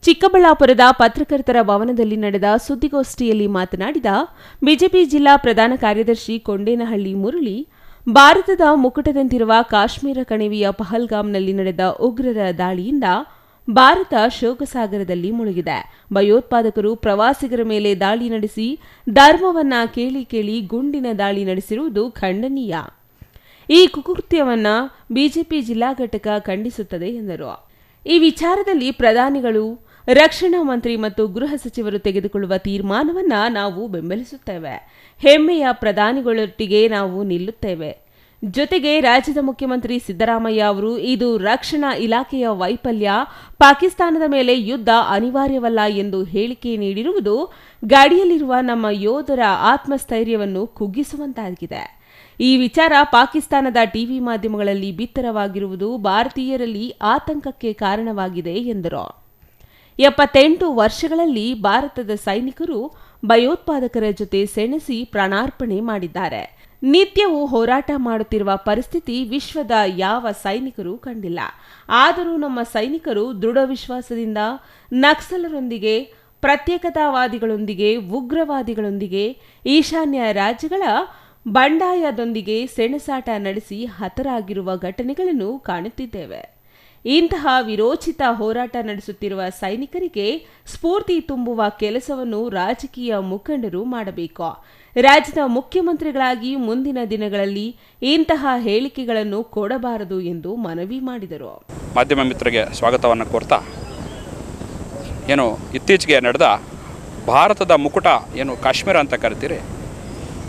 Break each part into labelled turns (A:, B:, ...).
A: ಚಿಕ್ಕಬಳ್ಳಾಪುರದ ಪತ್ರಕರ್ತರ ಭವನದಲ್ಲಿ ನಡೆದ ಸುದ್ದಿಗೋಷ್ಠಿಯಲ್ಲಿ ಮಾತನಾಡಿದ ಬಿಜೆಪಿ ಜಿಲ್ಲಾ ಪ್ರಧಾನ ಕಾರ್ಯದರ್ಶಿ ಕೊಂಡೇನಹಳ್ಳಿ ಮುರಳಿ, ಭಾರತದ ಮುಕುಟದಂತಿರುವ ಕಾಶ್ಮೀರ ಕಣಿವೆಯ ಪಹಲ್ಗಾಮ್ನಲ್ಲಿ ನಡೆದ ಉಗ್ರರ ದಾಳಿಯಿಂದ ಭಾರತ ಶೋಕಸಾಗರದಲ್ಲಿ ಮುಳುಗಿದೆ. ಭಯೋತ್ಪಾದಕರು ಪ್ರವಾಸಿಗರ ಮೇಲೆ ದಾಳಿ ನಡೆಸಿ ಧರ್ಮವನ್ನ ಕೇಳಿ ಗುಂಡಿನ ದಾಳಿ ನಡೆಸಿರುವುದು ಖಂಡನೀಯ. ಈ ಕುಕೃತ್ಯವನ್ನ ಬಿಜೆಪಿ ಜಿಲ್ಲಾ ಘಟಕ ಖಂಡಿಸುತ್ತದೆ ಎಂದರು. ಈ ವಿಚಾರದಲ್ಲಿ ಪ್ರಧಾನಿಗಳು, ರಕ್ಷಣಾ ಮಂತ್ರಿ ಮತ್ತು ಗೃಹ ಸಚಿವರು ತೆಗೆದುಕೊಳ್ಳುವ ತೀರ್ಮಾನವನ್ನ ನಾವು ಬೆಂಬಲಿಸುತ್ತೇವೆ. ಹೆಮ್ಮೆಯ ಪ್ರಧಾನಿಗಳೊಟ್ಟಿಗೆ ನಾವು ನಿಲ್ಲುತ್ತೇವೆ. ಜೊತೆಗೆ ರಾಜ್ಯದ ಮುಖ್ಯಮಂತ್ರಿ ಸಿದ್ದರಾಮಯ್ಯ ಅವರು ಇದು ರಕ್ಷಣಾ ಇಲಾಖೆಯ ವೈಫಲ್ಯ, ಪಾಕಿಸ್ತಾನದ ಮೇಲೆ ಯುದ್ಧ ಅನಿವಾರ್ಯವಲ್ಲ ಎಂದು ಹೇಳಿಕೆ ನೀಡಿರುವುದು ಗಡಿಯಲ್ಲಿರುವ ನಮ್ಮ ಯೋಧರ ಆತ್ಮಸ್ಥೈರ್ಯವನ್ನು ಕುಗ್ಗಿಸುವಂತಾಗಿದೆ. ಈ ವಿಚಾರ ಪಾಕಿಸ್ತಾನದ ಟಿವಿ ಮಾಧ್ಯಮಗಳಲ್ಲಿ ಬಿತ್ತರವಾಗಿರುವುದು ಭಾರತೀಯರಲ್ಲಿ ಆತಂಕಕ್ಕೆ ಕಾರಣವಾಗಿದೆ ಎಂದರು. 78 ವರ್ಷಗಳಲ್ಲಿ ಭಾರತದ ಸೈನಿಕರು ಭಯೋತ್ಪಾದಕರ ಜೊತೆ ಸೆಣಸಿ ಪ್ರಾಣಾರ್ಪಣೆ ಮಾಡಿದ್ದಾರೆ. ನಿತ್ಯವೂ ಹೋರಾಟ ಮಾಡುತ್ತಿರುವ ಪರಿಸ್ಥಿತಿ ವಿಶ್ವದ ಯಾವ ಸೈನಿಕರು ಕಂಡಿಲ್ಲ. ಆದರೂ ನಮ್ಮ ಸೈನಿಕರು ದೃಢ ವಿಶ್ವಾಸದಿಂದ ನಕ್ಸಲರೊಂದಿಗೆ, ಪ್ರತ್ಯೇಕತಾವಾದಿಗಳೊಂದಿಗೆ, ಉಗ್ರವಾದಿಗಳೊಂದಿಗೆ, ಈಶಾನ್ಯ ರಾಜ್ಯಗಳ ಬಂಡಾಯದೊಂದಿಗೆ ಸೆಣಸಾಟ ನಡೆಸಿ ಹತರಾಗಿರುವ ಘಟನೆಗಳನ್ನು ಕಾಣುತ್ತಿದ್ದೇವೆ. ಇಂತಹ ವಿರೋಚಿತ ಹೋರಾಟ ನಡೆಸುತ್ತಿರುವ ಸೈನಿಕರಿಗೆ ಸ್ಫೂರ್ತಿ ತುಂಬುವ ಕೆಲಸವನ್ನು ರಾಜಕೀಯ ಮುಖಂಡರು ಮಾಡಬೇಕು. ರಾಜ್ಯದ ಮುಖ್ಯಮಂತ್ರಿಗಳಾಗಿ ಮುಂದಿನ ದಿನಗಳಲ್ಲಿ ಇಂತಹ ಹೇಳಿಕೆಗಳನ್ನು ಕೊಡಬಾರದು ಎಂದು ಮನವಿ ಮಾಡಿದರು.
B: ಮಾಧ್ಯಮ ಮಿತ್ರರಿಗೆ ಸ್ವಾಗತವನ್ನು ಕೋರ್ತಾ, ಇತ್ತೀಚೆಗೆ ನಡೆದ ಭಾರತದ ಮುಕುಟ ಕಾಶ್ಮೀರ ಅಂತ ಕರಿತೀರಿ,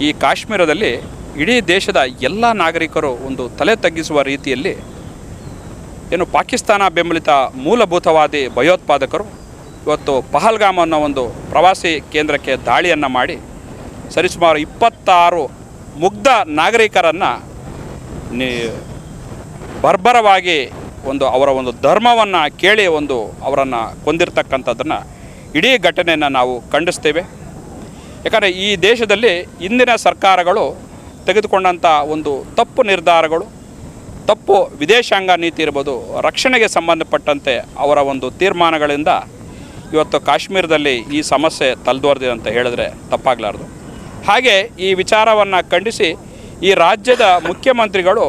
B: ಈ ಕಾಶ್ಮೀರದಲ್ಲಿ ಇಡೀ ದೇಶದ ಎಲ್ಲ ನಾಗರಿಕರು ಒಂದು ತಲೆ ತಗ್ಗಿಸುವ ರೀತಿಯಲ್ಲಿ ಪಾಕಿಸ್ತಾನ ಬೆಂಬಲಿತ ಮೂಲಭೂತವಾದಿ ಭಯೋತ್ಪಾದಕರು ಇವತ್ತು ಪಹಲ್ಗಾಮ್ ಅನ್ನೋ ಒಂದು ಪ್ರವಾಸಿ ಕೇಂದ್ರಕ್ಕೆ ದಾಳಿಯನ್ನು ಮಾಡಿ ಸರಿಸುಮಾರು 26 ಮುಗ್ಧ ನಾಗರಿಕರನ್ನು ಬರ್ಬರವಾಗಿ ಅವರ ಒಂದು ಧರ್ಮವನ್ನು ಕೇಳಿ ಅವರನ್ನು ಕೊಂದಿರ್ತಕ್ಕಂಥದ್ದನ್ನು ಇಡೀ ಘಟನೆಯನ್ನು ನಾವು ಖಂಡಿಸ್ತೇವೆ. ಯಾಕಂದರೆ ಈ ದೇಶದಲ್ಲಿ ಇಂದಿನ ಸರ್ಕಾರಗಳು ತೆಗೆದುಕೊಂಡಂಥ ಒಂದು ತಪ್ಪು ನಿರ್ಧಾರಗಳು, ತಪ್ಪು ವಿದೇಶಾಂಗ ನೀತಿ ಇರ್ಬೋದು, ರಕ್ಷಣೆಗೆ ಸಂಬಂಧಪಟ್ಟಂತೆ ಅವರ ಒಂದು ತೀರ್ಮಾನಗಳಿಂದ ಇವತ್ತು ಕಾಶ್ಮೀರದಲ್ಲಿ ಈ ಸಮಸ್ಯೆ ತಲೆದೋರಿದೆ ಅಂತ ಹೇಳಿದ್ರೆ ತಪ್ಪಾಗಲಾರದು. ಹಾಗೆ ಈ ವಿಚಾರವನ್ನು ಖಂಡಿಸಿ ಈ ರಾಜ್ಯದ ಮುಖ್ಯಮಂತ್ರಿಗಳು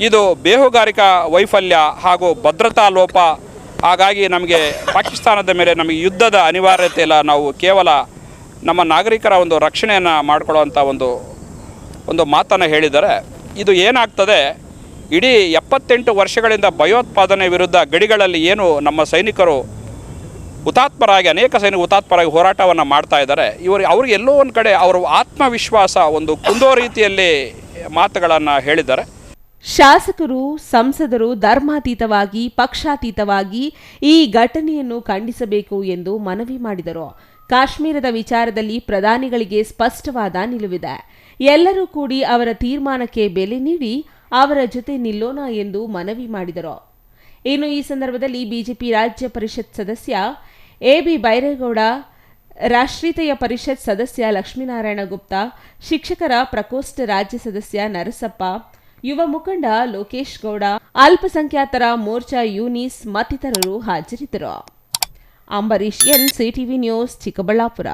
B: ಇದು ಬೇಹುಗಾರಿಕಾ ವೈಫಲ್ಯ ಹಾಗೂ ಭದ್ರತಾ ಲೋಪ, ಹಾಗಾಗಿ ನಮಗೆ ಪಾಕಿಸ್ತಾನದ ಮೇಲೆ ನಮಗೆ ಯುದ್ಧದ ಅನಿವಾರ್ಯತೆ ಇಲ್ಲ, ನಾವು ಕೇವಲ ನಮ್ಮ ನಾಗರಿಕರ ಒಂದು ರಕ್ಷಣೆಯನ್ನು ಮಾಡಿಕೊಳ್ಳುವಂಥ ಒಂದು ಮಾತನ್ನು ಹೇಳಿದರೆ ಇದು ಏನಾಗ್ತದೆ, ಇಡೀ 78 ವರ್ಷಗಳಿಂದ ಭಯೋತ್ಪಾದನೆ ವಿರುದ್ಧ ಗಡಿಗಳಲ್ಲಿ ನಮ್ಮ ಸೈನಿಕರು ಹುತಾತ್ಮರಾಗಿ, ಅನೇಕ ಸೈನಿಕರು ಹುತಾತ್ಮರಾಗಿ ಹೋರಾಟವನ್ನು ಮಾಡ್ತಾ ಇದ್ದಾರೆ. ಅವ್ರಿಗೆ ಎಲ್ಲೋ ಒಂದು ಕಡೆ ಅವರ ಆತ್ಮವಿಶ್ವಾಸ ಕುಂದೋ ರೀತಿಯಲ್ಲಿ ಮಾತುಗಳನ್ನು ಹೇಳಿದ್ದಾರೆ.
A: ಶಾಸಕರು, ಸಂಸದರು ಧರ್ಮಾತೀತವಾಗಿ, ಪಕ್ಷಾತೀತವಾಗಿ ಈ ಘಟನೆಯನ್ನು ಖಂಡಿಸಬೇಕು ಎಂದು ಮನವಿ ಮಾಡಿದರು. ಕಾಶ್ಮೀರದ ವಿಚಾರದಲ್ಲಿ ಪ್ರಧಾನಿಗಳಿಗೆ ಸ್ಪಷ್ಟವಾದ ನಿಲುವಿದೆ. ಎಲ್ಲರೂ ಕೂಡಿ ಅವರ ತೀರ್ಮಾನಕ್ಕೆ ಬೆಲೆ ನೀಡಿ ಅವರ ಜೊತೆ ನಿಲ್ಲೋಣ ಎಂದು ಮನವಿ ಮಾಡಿದರು. ಇನ್ನು ಈ ಸಂದರ್ಭದಲ್ಲಿ ಬಿಜೆಪಿ ರಾಜ್ಯ ಪರಿಷತ್ ಸದಸ್ಯ ಎಬಿ ಬೈರೇಗೌಡ, ರಾಷ್ಟ್ರೀಯ ಪರಿಷತ್ ಸದಸ್ಯ ಲಕ್ಷ್ಮೀನಾರಾಯಣ ಗುಪ್ತಾ, ಶಿಕ್ಷಕರ ಪ್ರಕೋಷ್ಠ ರಾಜ್ಯ ಸದಸ್ಯ ನರಸಪ್ಪ, ಯುವ ಮುಖಂಡ ಲೋಕೇಶ್ ಗೌಡ, ಅಲ್ಪಸಂಖ್ಯಾತರ ಮೋರ್ಚಾ ಯೂನಿಸ್ ಮತ್ತಿತರರು ಹಾಜರಿದ್ದರು. Ambareesh, CTV news, Chikkaballapur.